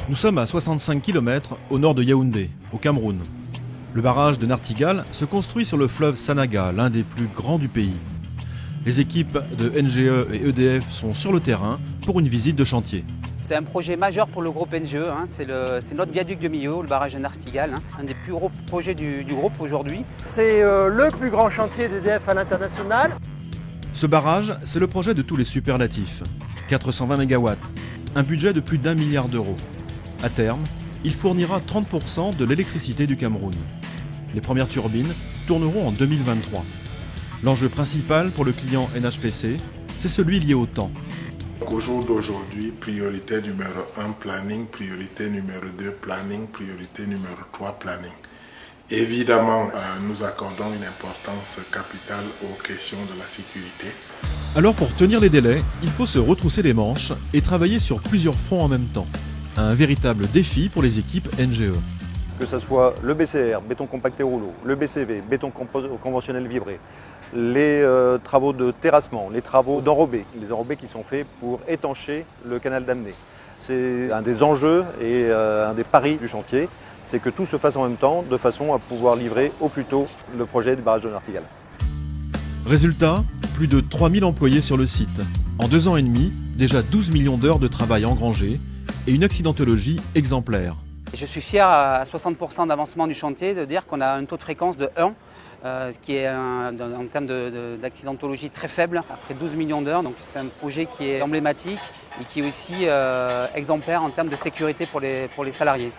Nous sommes à 65 km au nord de Yaoundé, au Cameroun. Le barrage de Nartigal se construit sur le fleuve Sanaga, l'un des plus grands du pays. Les équipes de NGE et EDF sont sur le terrain pour une visite de chantier. C'est un projet majeur pour le groupe NGE, c'est notre viaduc de Millau, le barrage de Nartigal, un des plus gros projets du groupe aujourd'hui. C'est le plus grand chantier d'EDF à l'international. Ce barrage, c'est le projet de tous les superlatifs. 420 MW, un budget de plus d'1 milliard d'euros. À terme, il fournira 30% de l'électricité du Cameroun. Les premières turbines tourneront en 2023. L'enjeu principal pour le client NHPC, c'est celui lié au temps. Au jour d'aujourd'hui, priorité numéro 1, planning, priorité numéro 2, planning, priorité numéro 3, planning. Évidemment, nous accordons une importance capitale aux questions de la sécurité. Alors pour tenir les délais, il faut se retrousser les manches et travailler sur plusieurs fronts en même temps. Un véritable défi pour les équipes NGE. Que ce soit le BCR, béton compacté rouleau, le BCV, béton conventionnel vibré, les travaux de terrassement, les travaux d'enrobés, les enrobés qui sont faits pour étancher le canal d'Amné. C'est un des enjeux et un des paris du chantier, c'est que tout se fasse en même temps, de façon à pouvoir livrer au plus tôt le projet du barrage de Nartigal. Résultat, plus de 3000 employés sur le site. En 2 ans et demi, déjà 12 millions d'heures de travail engrangées et une accidentologie exemplaire. Je suis fier à 60% d'avancement du chantier de dire qu'on a un taux de fréquence de 1, ce qui est en termes d'accidentologie très faible après 12 millions d'heures. Donc c'est un projet qui est emblématique et qui est aussi exemplaire en termes de sécurité pour les salariés.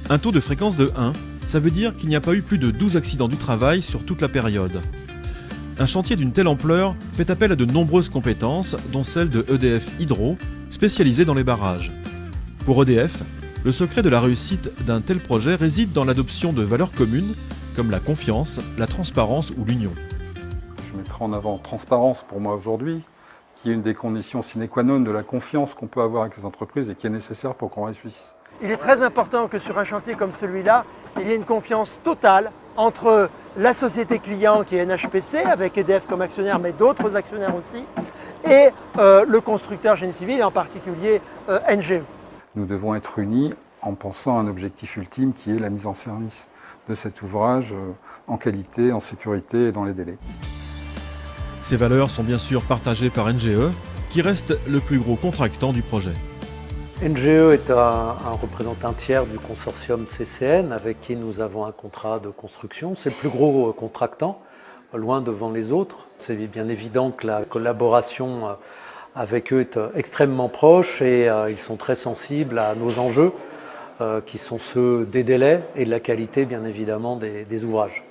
Un taux de fréquence de 1, ça veut dire qu'il n'y a pas eu plus de 12 accidents du travail sur toute la période. Un chantier d'une telle ampleur fait appel à de nombreuses compétences, dont celle de EDF Hydro, spécialisée dans les barrages. Pour EDF, le secret de la réussite d'un tel projet réside dans l'adoption de valeurs communes comme la confiance, la transparence ou l'union. Je mettrai en avant transparence pour moi aujourd'hui, qui est une des conditions sine qua non de la confiance qu'on peut avoir avec les entreprises et qui est nécessaire pour qu'on réussisse. Il est très important que sur un chantier comme celui-là, il y ait une confiance totale entre la société client qui est NHPC, avec EDF comme actionnaire, mais d'autres actionnaires aussi, et le constructeur génie civil, et en particulier NGE. Nous devons être unis en pensant à un objectif ultime qui est la mise en service de cet ouvrage en qualité, en sécurité et dans les délais. Ces valeurs sont bien sûr partagées par NGE, qui reste le plus gros contractant du projet. NGE est un représentant tiers du consortium CCN avec qui nous avons un contrat de construction. C'est le plus gros contractant, loin devant les autres. C'est bien évident que la collaboration avec eux est extrêmement proche et ils sont très sensibles à nos enjeux qui sont ceux des délais et de la qualité bien évidemment des ouvrages.